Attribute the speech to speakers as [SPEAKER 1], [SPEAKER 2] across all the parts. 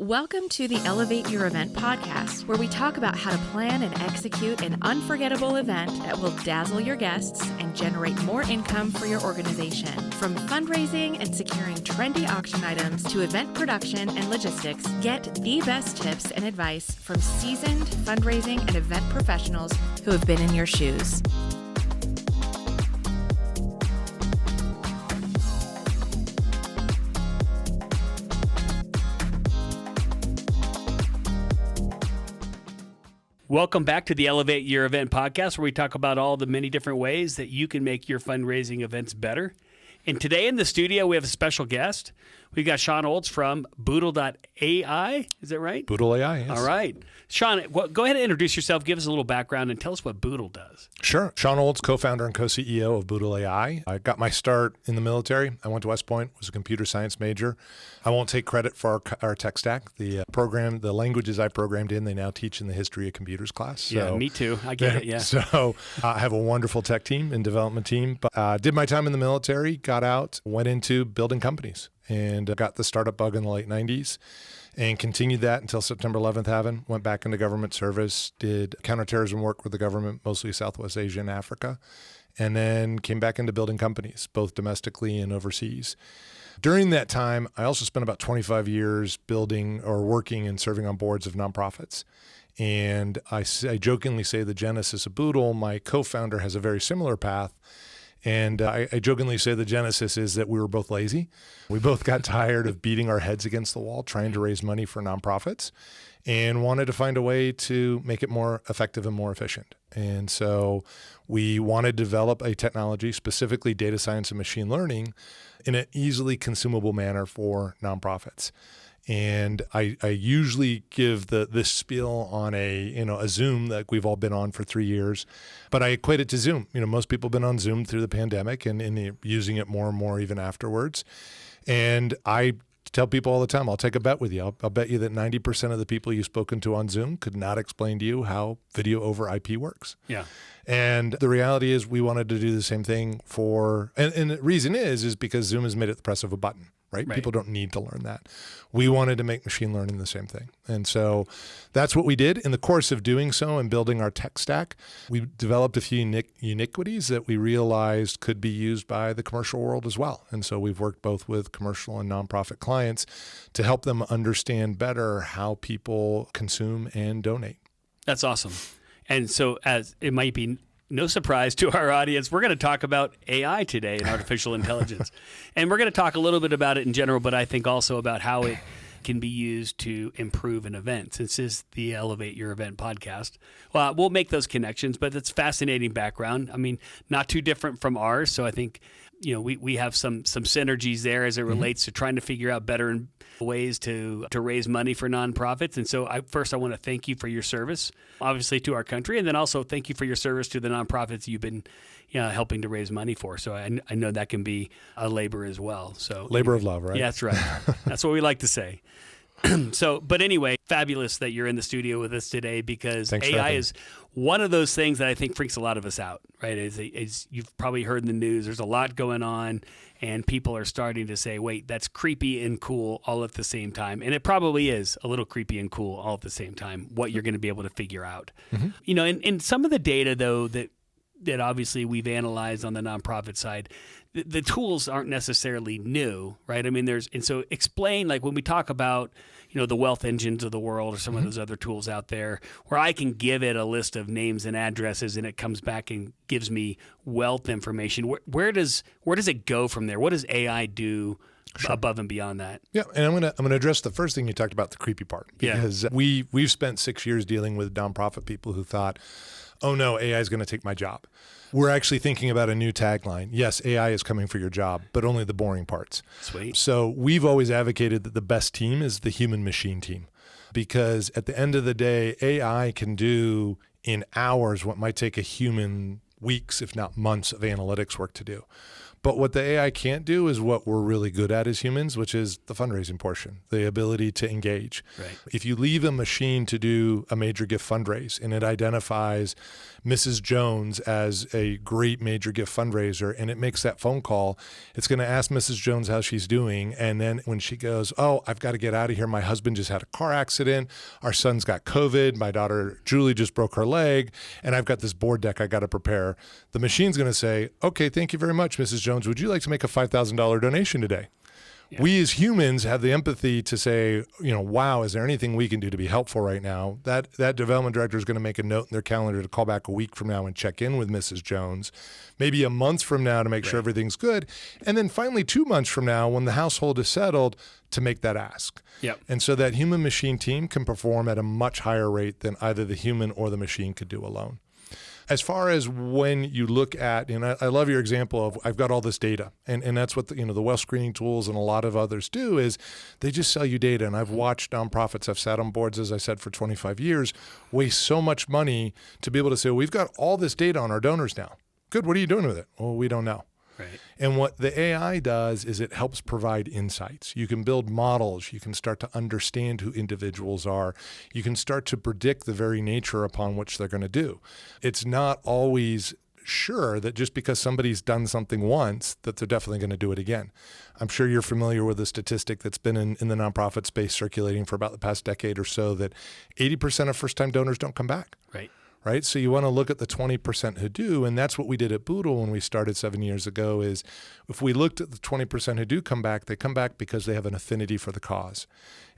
[SPEAKER 1] Welcome to the Elevate Your Event podcast, where we talk about how to plan and execute an unforgettable event that will dazzle your guests and generate more income for your organization. From fundraising and securing trendy auction items to event production and logistics, get the best tips and advice from seasoned fundraising and event professionals who have been in your shoes.
[SPEAKER 2] Welcome back to the Elevate Your Event podcast, where we talk about all the many different ways that you can make your fundraising events better. And today in the studio, we have a special guest. We've got Shawn Olds from BoodleAi. Is that right?
[SPEAKER 3] BoodleAi, yes.
[SPEAKER 2] All right. Shawn, go ahead and introduce yourself. Give us a little background and tell us what Boodle does.
[SPEAKER 3] Sure. Shawn Olds, co-founder and co-CEO of BoodleAi. I got my start in the military. I went to West Point, was a computer science major. I won't take credit for our tech stack. The languages I programmed in, they now teach in the history of computers class. So,
[SPEAKER 2] yeah, me too. I get it, yeah.
[SPEAKER 3] So I have a wonderful tech team and development team. But did my time in the military, got out, went into building companies, and got the startup bug in the late 90s and continued that until September 11th happened. Went back into government service, did counterterrorism work with the government, mostly Southwest Asia and Africa, and then came back into building companies, both domestically and overseas. During that time, I also spent about 25 years building or working and serving on boards of nonprofits. And I jokingly say the genesis of Boodle, my co-founder, has a very similar path. And I jokingly say the genesis is that we were both lazy. We both got tired of beating our heads against the wall trying to raise money for nonprofits and wanted to find a way to make it more effective and more efficient. And so we wanted to develop a technology, specifically data science and machine learning, in an easily consumable manner for nonprofits. And I usually give this spiel on a Zoom that we've all been on for 3 years, but I equate it to Zoom. Most people have been on Zoom through the pandemic and using it more and more even afterwards. And I tell people all the time, I'll take a bet with you. I'll bet you that 90% of the people you've spoken to on Zoom could not explain to you how video over IP works.
[SPEAKER 2] Yeah.
[SPEAKER 3] And the reality is we wanted to do the same thing and the reason is because Zoom is made at the press of a button. Right? People don't need to learn that. We wanted to make machine learning the same thing. And so that's what we did. In the course of doing so and building our tech stack, we developed a few uniquities that we realized could be used by the commercial world as well. And so we've worked both with commercial and nonprofit clients to help them understand better how people consume and donate.
[SPEAKER 2] That's awesome. And so as it might be no surprise to our audience, we're going to talk about AI today and artificial intelligence. And we're going to talk a little bit about it in general, but I think also about how it can be used to improve an event. Since this is the Elevate Your Event podcast, well, we'll make those connections, but it's fascinating background. I mean, not too different from ours. So I think, we have some synergies there as it relates to trying to figure out better ways to raise money for nonprofits. And so I want to thank you for your service, obviously, to our country, and then also thank you for your service to the nonprofits you've been helping to raise money for. So I know that can be a labor as well. So
[SPEAKER 3] labor of love, right?
[SPEAKER 2] Yeah, that's right. That's what we like to say. But anyway, fabulous that you're in the studio with us today, because AI is one of those things that I think freaks a lot of us out, right? As you've probably heard in the news, there's a lot going on and people are starting to say, wait, that's creepy and cool all at the same time. And it probably is a little creepy and cool all at the same time, what you're going to be able to figure out. Mm-hmm. And some of the data, though, that obviously we've analyzed on the nonprofit side, the tools aren't necessarily new, right? I mean, so explain, like when we talk about, the wealth engines of the world or some of those other tools out there where I can give it a list of names and addresses and it comes back and gives me wealth information. Where does it go from there? What does AI do above and beyond that?
[SPEAKER 3] Yeah, and I'm gonna address the first thing you talked about, the creepy part, because we've spent 6 years dealing with nonprofit people who thought, oh no, AI is going to take my job. We're actually thinking about a new tagline. Yes, AI is coming for your job, but only the boring parts.
[SPEAKER 2] Sweet.
[SPEAKER 3] So we've always advocated that the best team is the human machine team, because at the end of the day, AI can do in hours what might take a human weeks, if not months, of analytics work to do. But what the AI can't do is what we're really good at as humans, which is the fundraising portion, the ability to engage.
[SPEAKER 2] Right.
[SPEAKER 3] If you leave a machine to do a major gift fundraise and it identifies Mrs. Jones as a great major gift fundraiser and it makes that phone call, it's going to ask Mrs. Jones how she's doing. And then when she goes, oh, I've got to get out of here. My husband just had a car accident. Our son's got COVID. My daughter, Julie, just broke her leg. And I've got this board deck I got to prepare. The machine's going to say, okay, thank you very much, Mrs. Jones. Would you like to make a $5,000 donation today? Yeah. We as humans have the empathy to say, wow, is there anything we can do to be helpful right now? That development director is going to make a note in their calendar to call back a week from now and check in with Mrs. Jones, maybe a month from now to make sure everything's good. And then finally 2 months from now, when the household is settled, to make that ask.
[SPEAKER 2] Yep.
[SPEAKER 3] And so that human machine team can perform at a much higher rate than either the human or the machine could do alone. As far as when you look at, and I love your example of I've got all this data, and that's what the wealth screening tools and a lot of others do is they just sell you data. And I've watched nonprofits, I've sat on boards, as I said, for 25 years, waste so much money to be able to say, well, we've got all this data on our donors now. Good, what are you doing with it? Well, we don't know.
[SPEAKER 2] Right.
[SPEAKER 3] And what the AI does is it helps provide insights. You can build models. You can start to understand who individuals are. You can start to predict the very nature upon which they're going to do. It's not always sure that just because somebody's done something once that they're definitely going to do it again. I'm sure you're familiar with a statistic that's been in the nonprofit space circulating for about the past decade or so that 80% of first-time donors don't come back. Right? So you want to look at the 20% who do, and that's what we did at Boodle when we started 7 years ago is if we looked at the 20% who do come back, they come back because they have an affinity for the cause.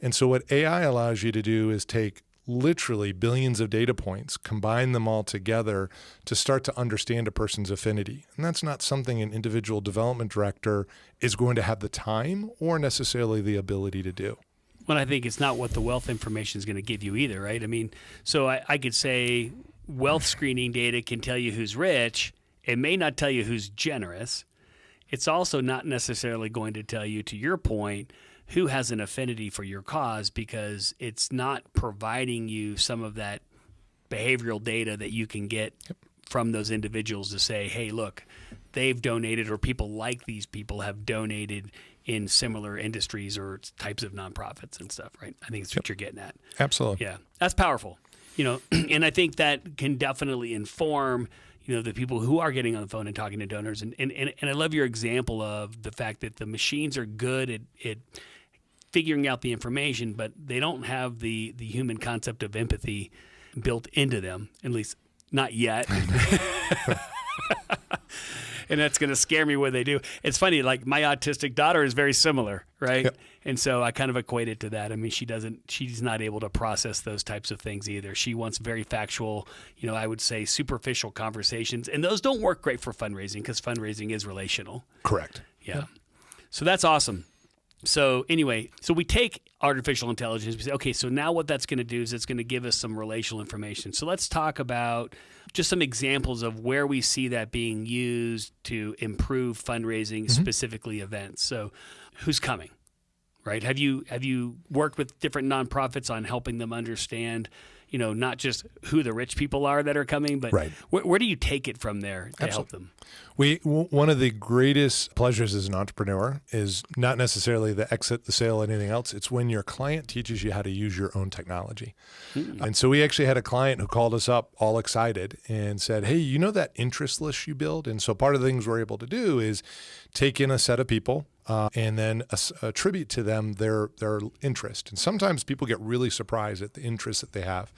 [SPEAKER 3] And so what AI allows you to do is take literally billions of data points, combine them all together to start to understand a person's affinity. And that's not something an individual development director is going to have the time or necessarily the ability to do.
[SPEAKER 2] Well, I think it's not what the wealth information is going to give you either, right? I mean, so I could say wealth screening data can tell you who's rich. It may not tell you who's generous. It's also not necessarily going to tell you, to your point, who has an affinity for your cause because it's not providing you some of that behavioral data that you can get from those individuals to say, hey, look, they've donated or people like these people have donated in similar industries or types of nonprofits and stuff, right? I think it's what you're getting at.
[SPEAKER 3] Absolutely.
[SPEAKER 2] Yeah, that's powerful. And I think that can definitely inform, the people who are getting on the phone and talking to donors. And I love your example of the fact that the machines are good at figuring out the information, but they don't have the human concept of empathy built into them, at least not yet. And that's going to scare me when they do. It's funny, like my autistic daughter is very similar, right? Yep. And so I kind of equate it to that. I mean, she's not able to process those types of things either. She wants very factual, I would say superficial conversations. And those don't work great for fundraising because fundraising is relational.
[SPEAKER 3] Correct.
[SPEAKER 2] Yeah. Yep. So that's awesome. So anyway, so we take artificial intelligence. We say, okay, so now what that's going to do is it's going to give us some relational information. So let's talk about just some examples of where we see that being used to improve fundraising, specifically events. So who's coming, right? Have you worked with different nonprofits on helping them understand, not just who the rich people are that are coming, but where do you take it from there to help them?
[SPEAKER 3] One of the greatest pleasures as an entrepreneur is not necessarily the exit, the sale, anything else. It's when your client teaches you how to use your own technology. And so we actually had a client who called us up all excited and said, hey, that interest list you build? And so part of the things we're able to do is take in a set of people and then attribute to them their interest. And sometimes people get really surprised at the interest that they have.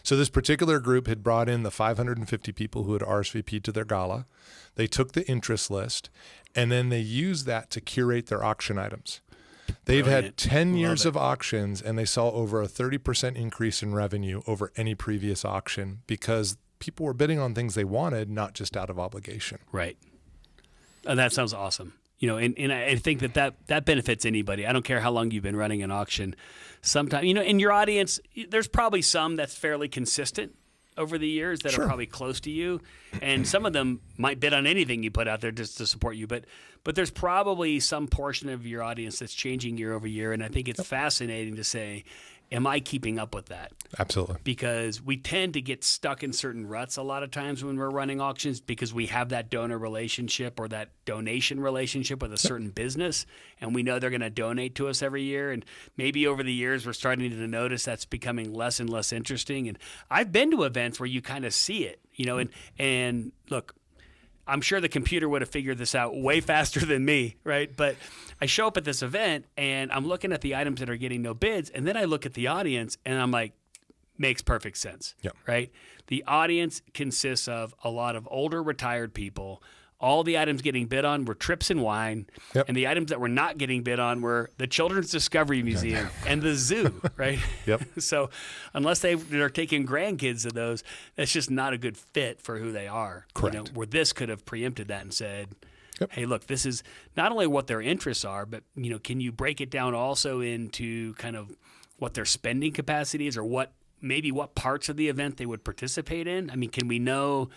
[SPEAKER 3] So this particular group had brought in the 550 people who had RSVP'd to their gala. They took the interest list, and then they used that to curate their auction items. They've had 10 years of auctions, and they saw over a 30% increase in revenue over any previous auction because people were bidding on things they wanted, not just out of obligation.
[SPEAKER 2] Right. That sounds awesome. And I think that benefits anybody. I don't care how long you've been running an auction. Sometimes, in your audience, there's probably some that's fairly consistent over the years that are probably close to you. And some of them might bid on anything you put out there just to support you. But there's probably some portion of your audience that's changing year over year. And I think it's fascinating to say, am I keeping up with that?
[SPEAKER 3] Absolutely.
[SPEAKER 2] Because we tend to get stuck in certain ruts a lot of times when we're running auctions because we have that donor relationship or that donation relationship with a certain business, and we know they're going to donate to us every year. And maybe over the years, we're starting to notice that's becoming less and less interesting. And I've been to events where you kind of see it, and look, I'm sure the computer would have figured this out way faster than me, right? But I show up at this event and I'm looking at the items that are getting no bids, and then I look at the audience and I'm like, makes perfect sense, right? The audience consists of a lot of older retired people. All the items getting bid on were trips and wine, and the items that were not getting bid on were the Children's Discovery Museum and the zoo, right? So unless they're taking grandkids to those, that's just not a good fit for who they are.
[SPEAKER 3] Correct.
[SPEAKER 2] Where this could have preempted that and said, hey, look, this is not only what their interests are, but can you break it down also into kind of what their spending capacity is, or what parts of the event they would participate in? I mean, can we know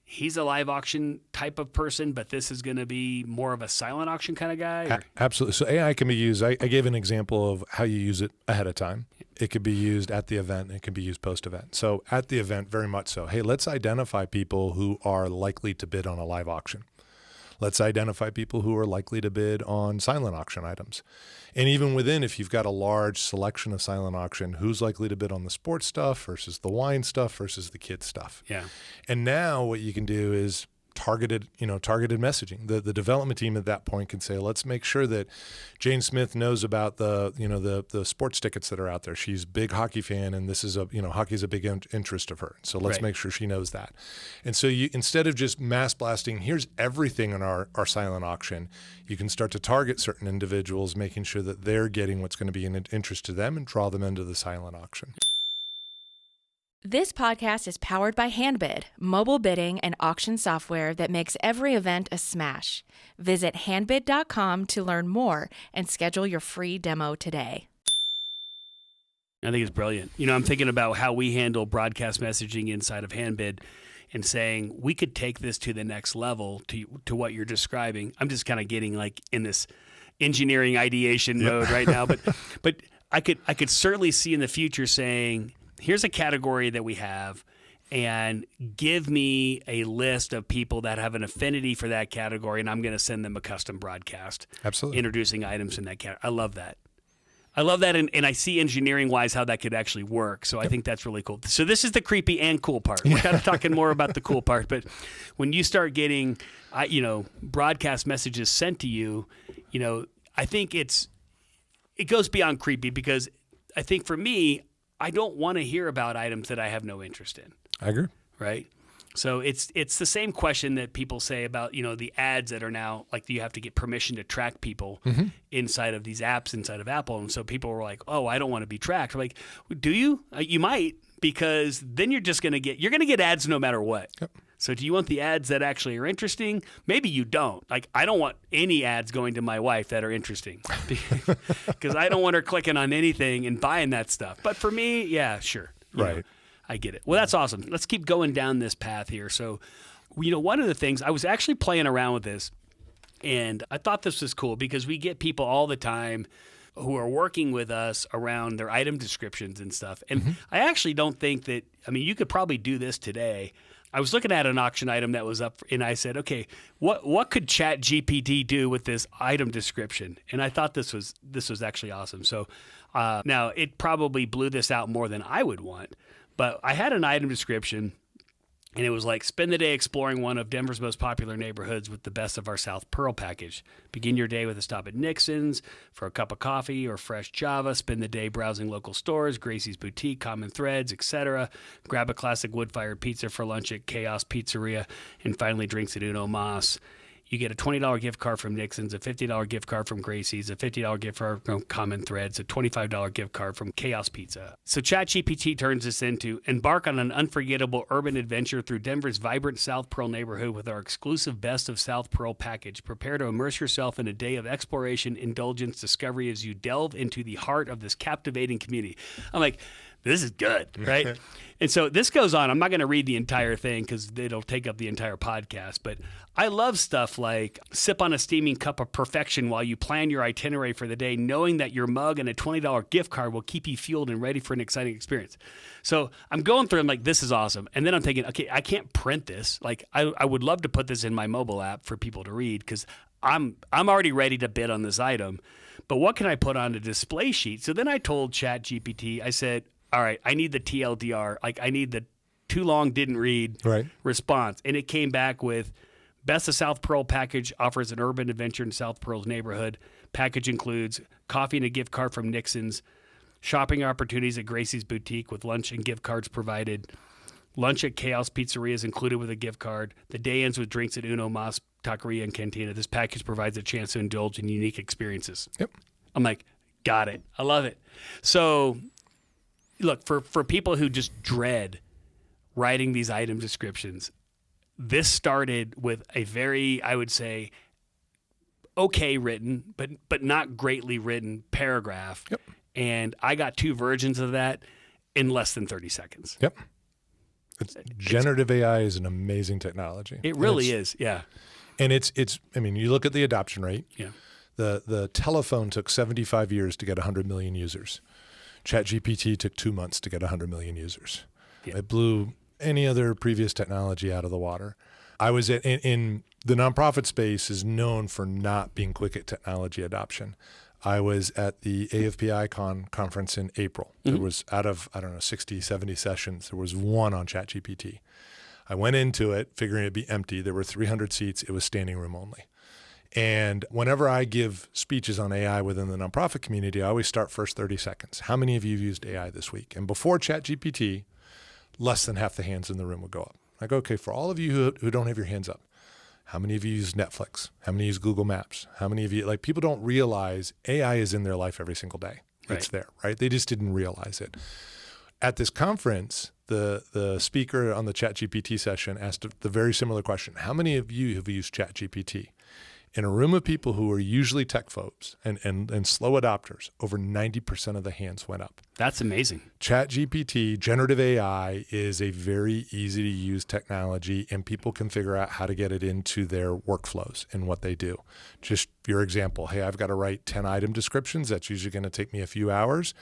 [SPEAKER 2] he's a live auction type of person, but this is going to be more of a silent auction kind of guy?
[SPEAKER 3] Absolutely. So AI can be used. I gave an example of how you use it ahead of time. It could be used at the event, and it can be used post-event. So at the event, very much so. Hey, let's identify people who are likely to bid on a live auction. Let's identify people who are likely to bid on silent auction items. And even within, if you've got a large selection of silent auction, who's likely to bid on the sports stuff versus the wine stuff versus the kids stuff.
[SPEAKER 2] Yeah.
[SPEAKER 3] And now what you can do is targeted messaging. The development team at that point can say, let's make sure that Jane Smith knows about the sports tickets that are out there. She's a big hockey fan, and this is hockey's a big interest of her. So let's make sure she knows that. And so you, instead of just mass blasting, here's everything in our silent auction, you can start to target certain individuals, making sure that they're getting what's going to be an interest to them and draw them into the silent auction.
[SPEAKER 1] This podcast is powered by Handbid, mobile bidding and auction software that makes every event a smash. Visit handbid.com to learn more and schedule your free demo today.
[SPEAKER 2] I think it's brilliant. I'm thinking about how we handle broadcast messaging inside of Handbid and saying we could take this to the next level to what you're describing. I'm just kind of getting like in this engineering ideation mode right now, but I could certainly see in the future saying, here's a category that we have, and give me a list of people that have an affinity for that category, and I'm going to send them a custom broadcast.
[SPEAKER 3] Absolutely.
[SPEAKER 2] Introducing items in that category. I love that. And I see engineering-wise how that could actually work, so I think that's really cool. So this is the creepy and cool part. We're kind of talking more about the cool part, but when you start getting broadcast messages sent to you, I think it goes beyond creepy, because I think for me, I don't want to hear about items that I have no interest in.
[SPEAKER 3] I agree.
[SPEAKER 2] Right? So it's the same question that people say about, the ads that are now, like, you have to get permission to track people inside of these apps inside of Apple. And so people were like, oh, I don't want to be tracked. I'm like, do you? You might, because then you're going to get ads no matter what. Yep. So do you want the ads that actually are interesting? Maybe you don't. Like, I don't want any ads going to my wife that are interesting, because I don't want her clicking on anything and buying that stuff. But for me, yeah, sure.
[SPEAKER 3] Right.
[SPEAKER 2] I get it. Well, that's awesome. Let's keep going down this path here. So, one of the things, I was actually playing around with this, and I thought this was cool, because we get people all the time who are working with us around their item descriptions and stuff. And I actually don't think that, you could probably do this today. I was looking at an auction item that was up, and I said, okay, what could ChatGPT do with this item description? And I thought this was actually awesome. So now it probably blew this out more than I would want, but I had an item description, and it was like, spend the day exploring one of Denver's most popular neighborhoods with the best of our South Pearl package. Begin your day with a stop at Nixon's for a cup of coffee or fresh Java. Spend the day browsing local stores, Gracie's Boutique, Common Threads, etc. Grab a classic wood-fired pizza for lunch at Chaos Pizzeria, and finally drinks at Uno Mas. You get a $20 gift card from Nixon's, a $50 gift card from Gracie's, a $50 gift card from Common Threads, a $25 gift card from Chaos Pizza. So ChatGPT turns this into: embark on an unforgettable urban adventure through Denver's vibrant South Pearl neighborhood with our exclusive Best of South Pearl package. Prepare to immerse yourself in a day of exploration, indulgence, discovery as you delve into the heart of this captivating community. I'm like, this is good, right? And so this goes on. I'm not going to read the entire thing because it'll take up the entire podcast, but I love stuff like sip on a steaming cup of perfection while you plan your itinerary for the day, knowing that your mug and a $20 gift card will keep you fueled and ready for an exciting experience. So I'm going through, I'm like, this is awesome. And then I'm thinking, okay, I can't print this. Like I would love to put this in my mobile app for people to read because I'm already ready to bid on this item. But what can I put on a display sheet? So then I told ChatGPT, I said, all right, I need the TLDR. Like I need the too long didn't read response. And it came back with Best of South Pearl package offers an urban adventure in South Pearl's neighborhood. Package includes coffee and a gift card from Nixon's, shopping opportunities at Gracie's Boutique with lunch and gift cards provided. Lunch at Chaos Pizzeria is included with a gift card. The day ends with drinks at Uno Mas Taqueria and Cantina. This package provides a chance to indulge in unique experiences.
[SPEAKER 3] Yep.
[SPEAKER 2] I'm like, got it. I love it. So look, for people who just dread writing these item descriptions, this started with a very, I would say, okay written, but not greatly written paragraph.
[SPEAKER 3] Yep. And
[SPEAKER 2] I got 2 versions of that in less than 30 seconds.
[SPEAKER 3] Yep. Generative AI is an amazing technology.
[SPEAKER 2] It really is, yeah.
[SPEAKER 3] And it's. I mean, you look at the adoption rate.
[SPEAKER 2] Yeah.
[SPEAKER 3] The telephone took 75 years to get 100 million users. ChatGPT took 2 months to get 100 million users. Yeah. It blew any other previous technology out of the water. I was in the nonprofit space is known for not being quick at technology adoption. I was at the AFPI conference in April. Mm-hmm. There was out of, 60, 70 sessions, there was one on ChatGPT. I went into it figuring it'd be empty. There were 300 seats. It was standing room only. And whenever I give speeches on AI within the nonprofit community, I always start first 30 seconds. How many of you have used AI this week? And before ChatGPT, less than half the hands in the room would go up. I go, okay, for all of you who don't have your hands up, how many of you use Netflix? How many use Google Maps? How many of you, like, people don't realize AI is in their life every single day. Right. It's there, right? They just didn't realize it. At this conference, the speaker on the ChatGPT session asked the very similar question. How many of you have used ChatGPT? In a room of people who are usually tech folks and slow adopters, over 90% of the hands went up.
[SPEAKER 2] That's amazing.
[SPEAKER 3] ChatGPT, generative AI, is a very easy to use technology, and people can figure out how to get it into their workflows and what they do. Just your example, hey, I've got to write 10 item descriptions. That's usually going to take me a few hours.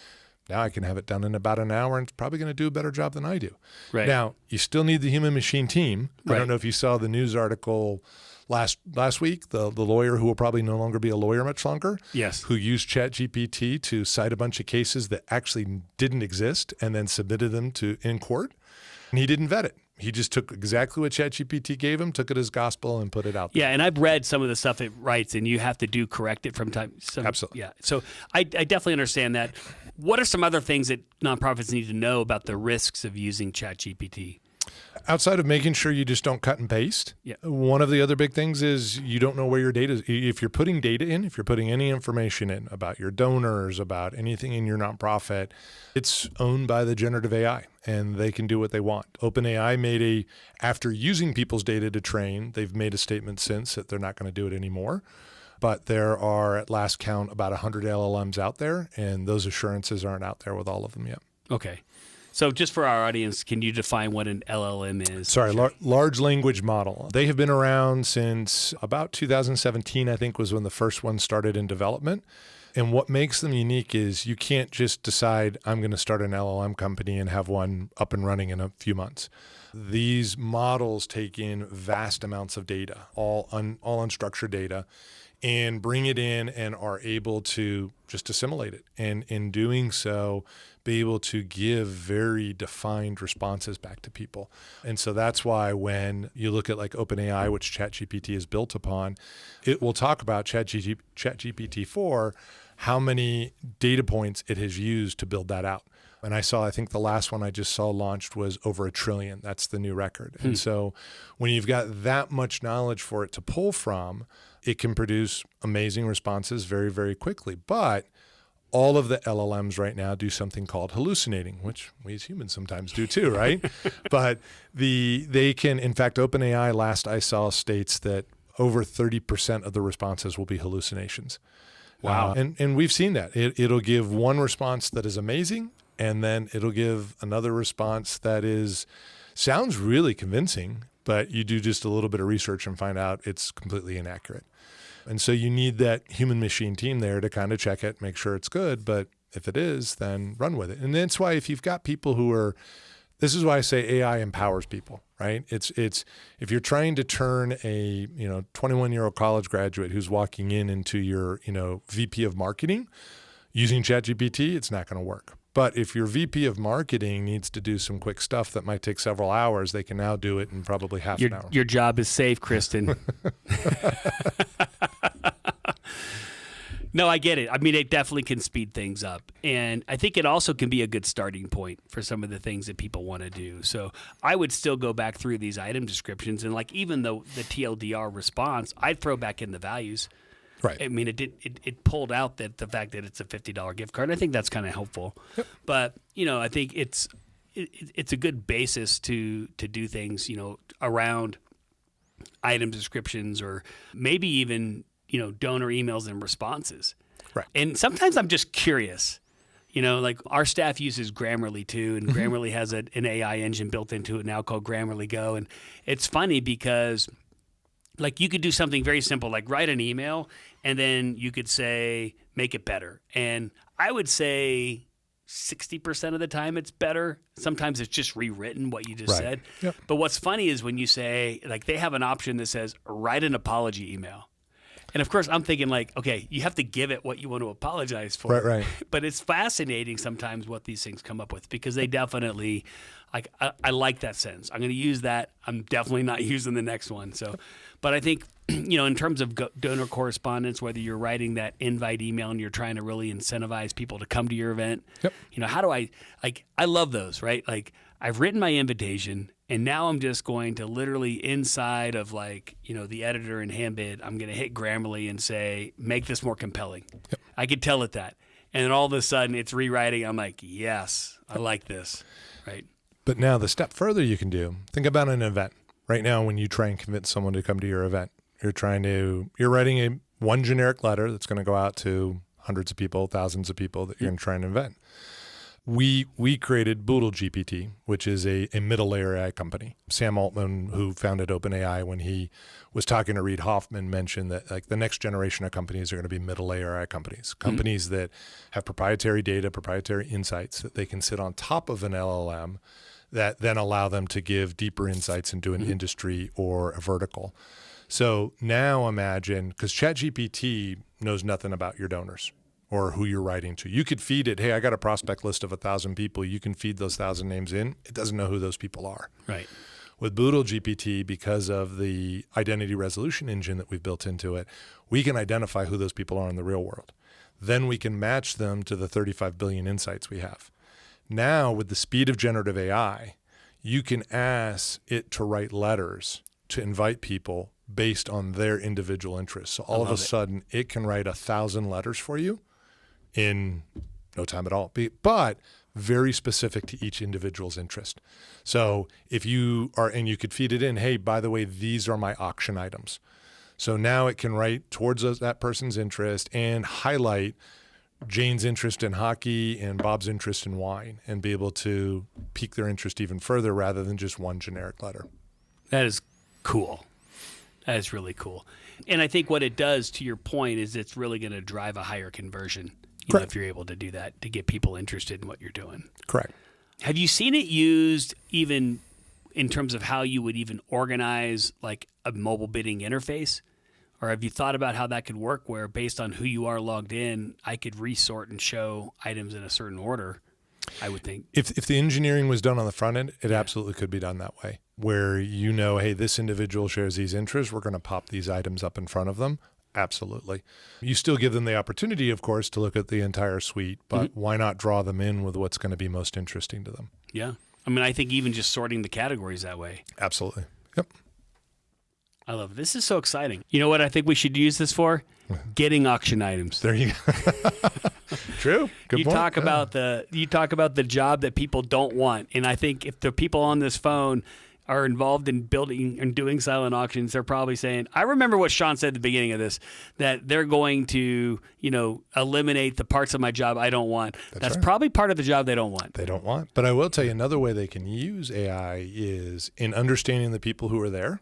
[SPEAKER 3] Now I can have it done in about an hour, and it's probably going to do a better job than I do.
[SPEAKER 2] Right.
[SPEAKER 3] Now, you still need the human machine team.
[SPEAKER 2] Right.
[SPEAKER 3] I don't know if you saw the news article last week, the lawyer who will probably no longer be a lawyer much longer,
[SPEAKER 2] yes,
[SPEAKER 3] who used ChatGPT to cite a bunch of cases that actually didn't exist and then submitted them in court. And he didn't vet it. He just took exactly what ChatGPT gave him, took it as gospel, and put it out there.
[SPEAKER 2] Yeah, and I've read some of the stuff it writes, and you have to correct it from time.
[SPEAKER 3] Absolutely.
[SPEAKER 2] Yeah, so I definitely understand that. What are some other things that nonprofits need to know about the risks of using ChatGPT?
[SPEAKER 3] Outside of making sure you just don't cut and paste, one of the other big things is you don't know where your data is. If you're putting data in, if you're putting any information in about your donors, about anything in your nonprofit, it's owned by the generative AI, and they can do what they want. OpenAI after using people's data to train, they've made a statement since that they're not going to do it anymore. But there are, at last count, about 100 LLMs out there, and those assurances aren't out there with all of them yet.
[SPEAKER 2] Okay. So just for our audience, can you define what an LLM is?
[SPEAKER 3] Sorry, large language model. They have been around since about 2017, I think, was when the first one started in development. And what makes them unique is you can't just decide, I'm going to start an LLM company and have one up and running in a few months. These models take in vast amounts of data, all unstructured data, and bring it in and are able to just assimilate it. And in doing so, be able to give very defined responses back to people. And so that's why when you look at like OpenAI, which ChatGPT is built upon, it will talk about ChatGPT-4, how many data points it has used to build that out. And I think the last one I just saw launched was over 1 trillion. That's the new record. And so when you've got that much knowledge for it to pull from, it can produce amazing responses very, very quickly. But all of the LLMs right now do something called hallucinating, which we as humans sometimes do too, right? But they can, in fact, OpenAI last I saw states that over 30% of the responses will be hallucinations.
[SPEAKER 2] Wow.
[SPEAKER 3] And we've seen that. It'll give one response that is amazing, and then it'll give another response that sounds really convincing, but you do just a little bit of research and find out it's completely inaccurate. And so you need that human machine team there to kind of check it, make sure it's good. But if it is, then run with it. And that's why if you've got people this is why I say AI empowers people, right? It's if you're trying to turn a 21-year-old college graduate who's walking into your VP of marketing using ChatGPT, it's not going to work. But if your VP of marketing needs to do some quick stuff that might take several hours, they can now do it in probably half an hour.
[SPEAKER 2] Your job is safe, Kristen. No, I get it. I mean, it definitely can speed things up. And I think it also can be a good starting point for some of the things that people want to do. So I would still go back through these item descriptions and even though the TLDR response, I'd throw back in the values.
[SPEAKER 3] Right.
[SPEAKER 2] I mean, it pulled out the fact that it's a $50 gift card. I think that's kind of helpful. Yep. But, I think it's a good basis to do things, around item descriptions or maybe even donor emails and responses.
[SPEAKER 3] Right.
[SPEAKER 2] And sometimes I'm just curious, our staff uses Grammarly too, and Grammarly has an AI engine built into it now called Grammarly Go. And it's funny because you could do something very simple, like write an email and then you could say, make it better. And I would say 60% of the time it's better. Sometimes it's just rewritten what you just said.
[SPEAKER 3] Yep.
[SPEAKER 2] But what's funny is when you say, they have an option that says, write an apology email. And of course, I'm thinking okay, you have to give it what you want to apologize for.
[SPEAKER 3] Right.
[SPEAKER 2] But it's fascinating sometimes what these things come up with because they definitely, I like that sense. I'm going to use that. I'm definitely not using the next one. So, but I think, in terms of donor correspondence, whether you're writing that invite email and you're trying to really incentivize people to come to your event,
[SPEAKER 3] yep.
[SPEAKER 2] How do I love those, right? I've written my invitation and now I'm just going to literally inside of the editor in Handbid, I'm going to hit Grammarly and say, make this more compelling.
[SPEAKER 3] Yep.
[SPEAKER 2] I could tell it that. And then all of a sudden it's rewriting. I'm like, yes, I like this. Right.
[SPEAKER 3] But now the step further you can do, think about an event. Right now, when you try and convince someone to come to your event, you're writing one generic letter that's going to go out to hundreds of people, thousands of people that you're going to try and invent. We created BoodleGPT, which is a middle layer AI company. Sam Altman, who founded OpenAI, when he was talking to Reid Hoffman, mentioned that the next generation of companies are going to be middle layer AI companies, companies that have proprietary data, proprietary insights that they can sit on top of an LLM that then allow them to give deeper insights into an industry or a vertical. So now imagine, because ChatGPT knows nothing about your donors or who you're writing to. You could feed it, hey, I got a prospect list of 1,000 people. You can feed those 1,000 names in. It doesn't know who those people are.
[SPEAKER 2] Right.
[SPEAKER 3] With BoodleGPT, because of the identity resolution engine that we've built into it, we can identify who those people are in the real world. Then we can match them to the 35 billion insights we have. Now, with the speed of generative AI, you can ask it to write letters to invite people based on their individual interests. So all of a sudden, it can write 1,000 letters for you in no time at all, but very specific to each individual's interest. So if you are, and you could feed it in, hey, by the way, these are my auction items. So now it can write towards that person's interest and highlight Jane's interest in hockey and Bob's interest in wine and be able to pique their interest even further rather than just one generic letter.
[SPEAKER 2] That is cool. That is really cool. And I think what it does, to your point, is it's really going to drive a higher conversion if you're able to do that, to get people interested in what you're doing.
[SPEAKER 3] Correct.
[SPEAKER 2] Have you seen it used even in terms of how you would even organize a mobile bidding interface? Or have you thought about how that could work where based on who you are logged in, I could resort and show items in a certain order, I would think.
[SPEAKER 3] If the engineering was done on the front end, it absolutely could be done that way, where hey, this individual shares these interests. We're going to pop these items up in front of them. Absolutely. You still give them the opportunity, of course, to look at the entire suite, but why not draw them in with what's going to be most interesting to them?
[SPEAKER 2] Yeah. I mean, I think even just sorting the categories that way.
[SPEAKER 3] Absolutely. Yep.
[SPEAKER 2] I love it. This is so exciting. You know what I think we should use this for? Getting auction items.
[SPEAKER 3] There you go. True. Good point.
[SPEAKER 2] Talk about the job that people don't want. And I think if the people on this phone are involved in building and doing silent auctions, they're probably saying, I remember what Shawn said at the beginning of this, that they're going to, eliminate the parts of my job I don't want. That's right. Probably part of the job they don't want.
[SPEAKER 3] They don't want. But I will tell you another way they can use AI is in understanding the people who are there.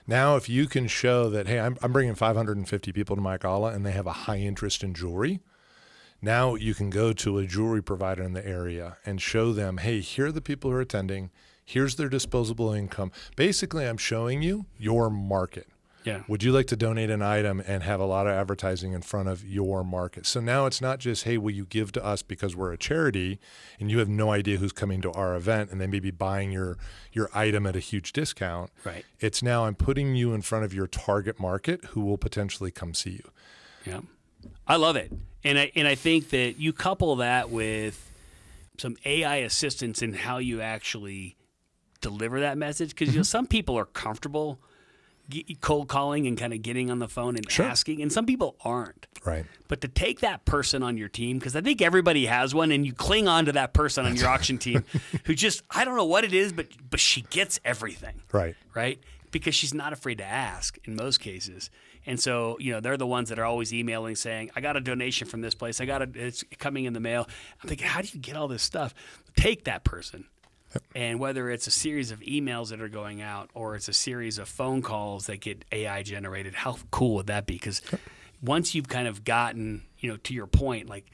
[SPEAKER 3] Now, if you can show that, hey, I'm bringing 550 people to my gala and they have a high interest in jewelry, now you can go to a jewelry provider in the area and show them, hey, here are the people who are attending. Here's their disposable income. Basically, I'm showing you your market.
[SPEAKER 2] Yeah.
[SPEAKER 3] Would you like to donate an item and have a lot of advertising in front of your market? So now it's not just, hey, will you give to us because we're a charity and you have no idea who's coming to our event and they may be buying your item at a huge discount.
[SPEAKER 2] Right.
[SPEAKER 3] It's now I'm putting you in front of your target market who will potentially come see you.
[SPEAKER 2] Yeah. I love it. And I think that you couple that with some AI assistance in how you actually deliver that message, because some people are comfortable cold calling and kind of getting on the phone and asking, and some people aren't.
[SPEAKER 3] Right.
[SPEAKER 2] But to take that person on your team, because I think everybody has one, and you cling on to that person on your auction team who just, I don't know what it is, but she gets everything.
[SPEAKER 3] Right.
[SPEAKER 2] Right? Because she's not afraid to ask in most cases. And so, they're the ones that are always emailing saying, I got a donation from this place. It's coming in the mail. I'm thinking, how do you get all this stuff? Take that person. And whether it's a series of emails that are going out or it's a series of phone calls that get AI generated, how cool would that be? Because once you've kind of gotten, to your point, like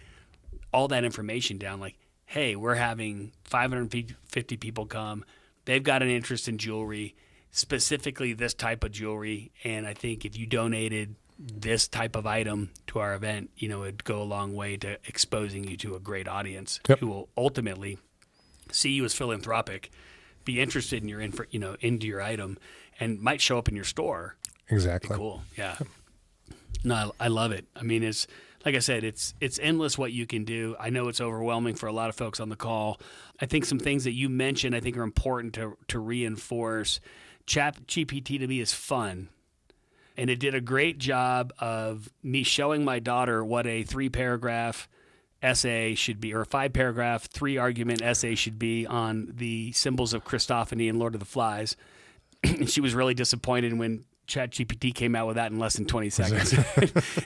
[SPEAKER 2] all that information down, like, hey, we're having 550 people come. They've got an interest in jewelry, specifically this type of jewelry. And I think if you donated this type of item to our event, it'd go a long way to exposing you to a great audience who will ultimately see you as philanthropic, be interested in your into your item, and might show up in your store.
[SPEAKER 3] Exactly.
[SPEAKER 2] Cool. Yeah. No, I love it. I mean, it's like I said, it's endless what you can do. I know it's overwhelming for a lot of folks on the call. I think some things that you mentioned I think are important to reinforce. ChatGPT to me is fun. And it did a great job of me showing my daughter what a 3-paragraph essay should be, or a 5-paragraph, 3-argument essay should be on the symbols of Christophany and Lord of the Flies. And she was really disappointed when ChatGPT came out with that in less than 20 seconds.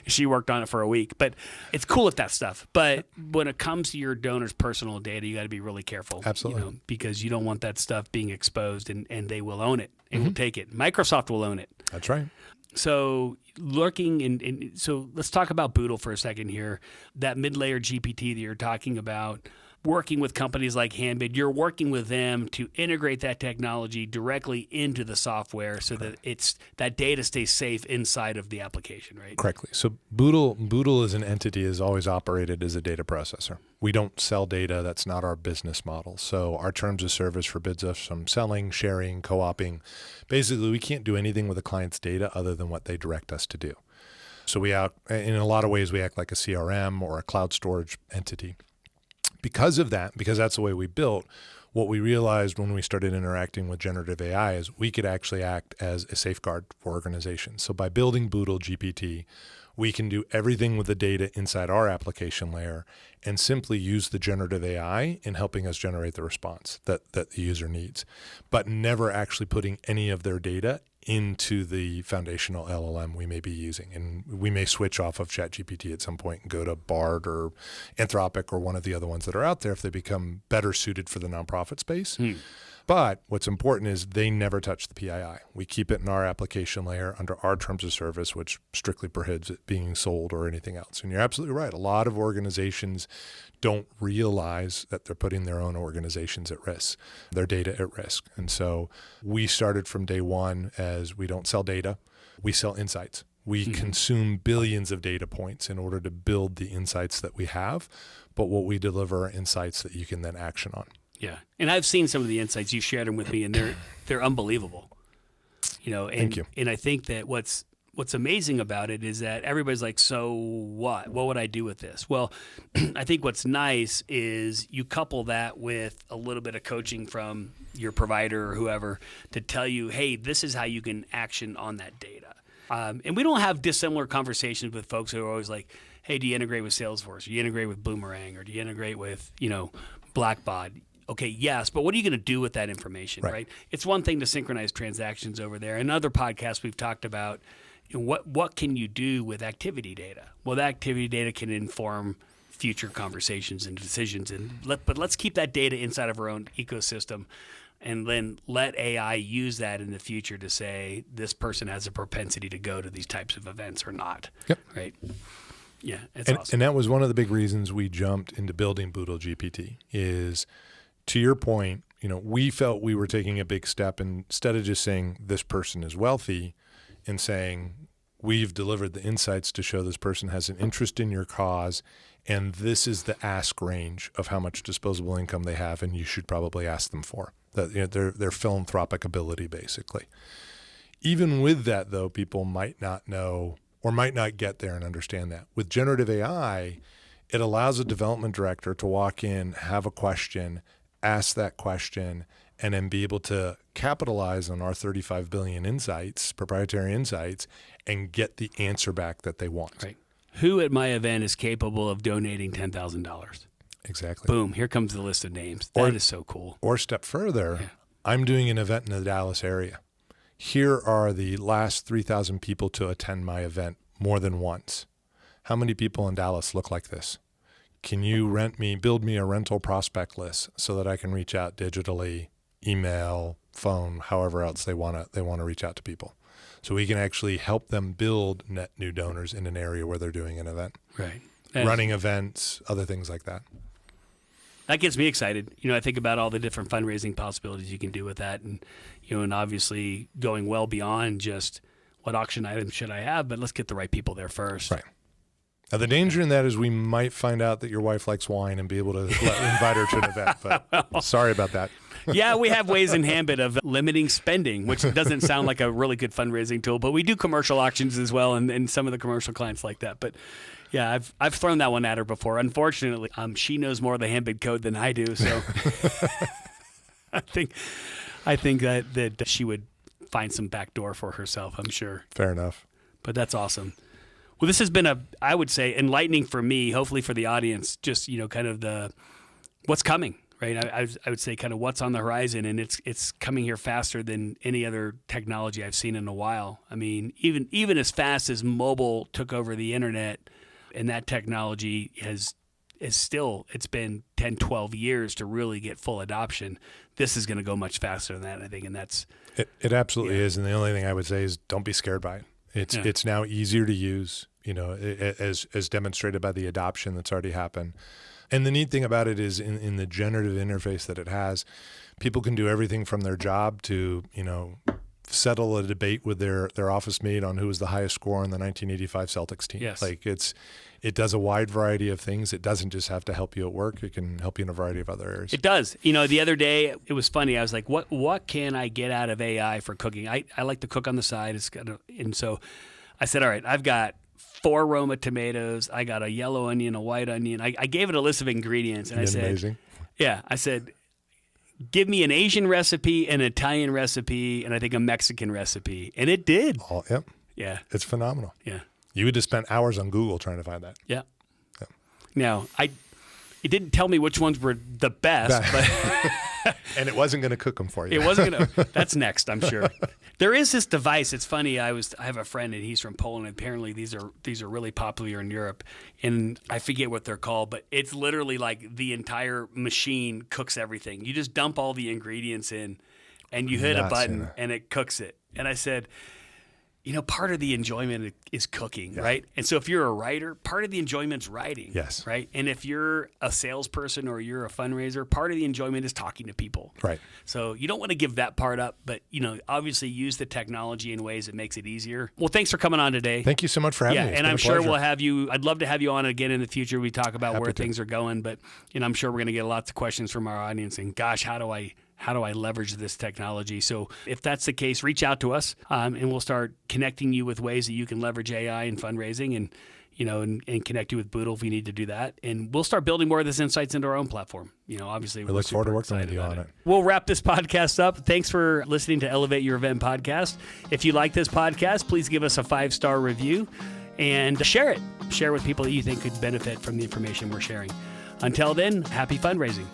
[SPEAKER 2] She worked on it for a week. But it's cool with that stuff. But when it comes to your donor's personal data, you got to be really careful.
[SPEAKER 3] Absolutely.
[SPEAKER 2] Because you don't want that stuff being exposed, and they will own it. They will take it. Microsoft will own it.
[SPEAKER 3] That's right.
[SPEAKER 2] So so let's talk about Boodle for a second here. That mid-layer GPT that you're talking about, working with companies like Handbid, you're working with them to integrate that technology directly into the software so that that data stays safe inside of the application, right?
[SPEAKER 3] Correctly. So Boodle as an entity is always operated as a data processor. We don't sell data. That's not our business model. So our terms of service forbids us from selling, sharing, co-oping. Basically, we can't do anything with a client's data other than what they direct us to do. So in a lot of ways, we act like a CRM or a cloud storage entity. Because of that, because that's the way we built, what we realized when we started interacting with generative AI is we could actually act as a safeguard for organizations. So by building Boodle GPT, we can do everything with the data inside our application layer and simply use the generative AI in helping us generate the response that the user needs, but never actually putting any of their data into the foundational LLM we may be using. And we may switch off of ChatGPT at some point and go to Bard or Anthropic or one of the other ones that are out there if they become better suited for the nonprofit space. But what's important is they never touch the PII. We keep it in our application layer under our terms of service, which strictly prohibits it being sold or anything else. And you're absolutely right. A lot of organizations don't realize that they're putting their own organizations at risk, their data at risk. And so we started from day one as we don't sell data, we sell insights. We consume billions of data points in order to build the insights that we have, but what we deliver are insights that you can then action on.
[SPEAKER 2] Yeah, and I've seen some of the insights. You shared them with me, and they're unbelievable.
[SPEAKER 3] Thank you.
[SPEAKER 2] And I think that what's amazing about it is that everybody's like, so what? What would I do with this? Well, I think what's nice is you couple that with a little bit of coaching from your provider or whoever to tell you, hey, this is how you can action on that data. And we don't have dissimilar conversations with folks who are always like, hey, do you integrate with Salesforce? Do you integrate with Boomerang? Or do you integrate with, Blackbaud? okay, yes, but what are you going to do with that information, right? It's one thing to synchronize transactions over there. In other podcasts, we've talked about what can you do with activity data? Well, that activity data can inform future conversations and decisions, but let's keep that data inside of our own ecosystem, and then let AI use that in the future to say this person has a propensity to go to these types of events or not.
[SPEAKER 3] Yep.
[SPEAKER 2] Right. Yeah, it's awesome.
[SPEAKER 3] And that was one of the big reasons we jumped into building BoodleGPT is, to your point, we felt we were taking a big step instead of just saying this person is wealthy and saying we've delivered the insights to show this person has an interest in your cause, and this is the ask range of how much disposable income they have, and you should probably ask them for that. Their philanthropic ability, basically. Even with that, though, people might not know or might not get there and understand that. With generative AI, it allows a development director to walk in, have a question, ask that question, and then be able to capitalize on our 35 billion insights, proprietary insights, and get the answer back that they want.
[SPEAKER 2] Right. Who at my event is capable of donating $10,000?
[SPEAKER 3] Exactly.
[SPEAKER 2] Boom, here comes the list of names. That is so cool.
[SPEAKER 3] Or step further, I'm doing an event in the Dallas area. Here are the last 3,000 people to attend my event more than once. How many people in Dallas look like this? Can you build me a rental prospect list so that I can reach out digitally, email, phone, however else they want to reach out to people? So we can actually help them build net new donors in an area where they're doing an event.
[SPEAKER 2] Right.
[SPEAKER 3] Running events, other things like that.
[SPEAKER 2] That gets me excited. I think about all the different fundraising possibilities you can do with that, and and obviously going well beyond just what auction items should I have, but let's get the right people there first.
[SPEAKER 3] Right. Now, the danger in that is we might find out that your wife likes wine and be able to invite her to an event, but sorry about that.
[SPEAKER 2] Yeah, we have ways in Handbid of limiting spending, which doesn't sound like a really good fundraising tool, but we do commercial auctions as well, and some of the commercial clients like that. But yeah, I've thrown that one at her before. Unfortunately, she knows more of the Handbid code than I do, so I think that she would find some backdoor for herself, I'm sure.
[SPEAKER 3] Fair enough.
[SPEAKER 2] But that's awesome. Well, this has been I would say, enlightening for me, hopefully for the audience, just, kind of what's coming, right? I would say kind of what's on the horizon, and it's coming here faster than any other technology I've seen in a while. I mean, even as fast as mobile took over the internet, and that technology is still, it's been 10, 12 years to really get full adoption. This is going to go much faster than that, I think, and that's...
[SPEAKER 3] It absolutely is, and the only thing I would say is don't be scared by it. It's now easier to use, as demonstrated by the adoption that's already happened. And the neat thing about it is in the generative interface that it has, people can do everything from their job to, settle a debate with their office mate on who was the highest score on the 1985 Celtics team.
[SPEAKER 2] Yes.
[SPEAKER 3] It does a wide variety of things. It doesn't just have to help you at work. It can help you in a variety of other areas.
[SPEAKER 2] It does. The other day, it was funny. I was like, what can I get out of AI for cooking? I like to cook on the side. And so I said, all right, I've got 4 Roma tomatoes. I got a yellow onion, a white onion. I gave it a list of ingredients. And I said, amazing. Yeah. I said, give me an Asian recipe, an Italian recipe, and I think a Mexican recipe. And it did.
[SPEAKER 3] Yep.
[SPEAKER 2] Yeah.
[SPEAKER 3] It's phenomenal.
[SPEAKER 2] Yeah.
[SPEAKER 3] You would have spent hours on Google trying to find that.
[SPEAKER 2] Yeah. Now, it didn't tell me which ones were the best, but
[SPEAKER 3] and it wasn't going to cook them for you.
[SPEAKER 2] It wasn't going to. That's next, I'm sure. There is this device. It's funny. I have a friend, and he's from Poland. Apparently, these are really popular in Europe, and I forget what they're called, but it's literally like the entire machine cooks everything. You just dump all the ingredients in, and you hit a button, and it cooks it. And I said, part of the enjoyment is cooking, right? And so if you're a writer, part of the enjoyment's writing,
[SPEAKER 3] yes,
[SPEAKER 2] right? And if you're a salesperson or you're a fundraiser, part of the enjoyment is talking to people,
[SPEAKER 3] right?
[SPEAKER 2] So you don't want to give that part up, but obviously use the technology in ways that makes it easier. Well, thanks for coming on today.
[SPEAKER 3] Thank you so much for having me.
[SPEAKER 2] And I'm sure we'll have you. I'd love to have you on again in the future. We talk about where things are going, but I'm sure we're going to get lots of questions from our audience. And gosh, how do I leverage this technology? So if that's the case, reach out to us, and we'll start connecting you with ways that you can leverage AI in fundraising, and and connect you with Boodle if we need to do that. And we'll start building more of this insights into our own platform. Obviously,
[SPEAKER 3] we look forward to working with you on it.
[SPEAKER 2] We'll wrap this podcast up. Thanks for listening to Elevate Your Event podcast. If you like this podcast, please give us a 5-star review and share it. Share with people that you think could benefit from the information we're sharing. Until then, happy fundraising.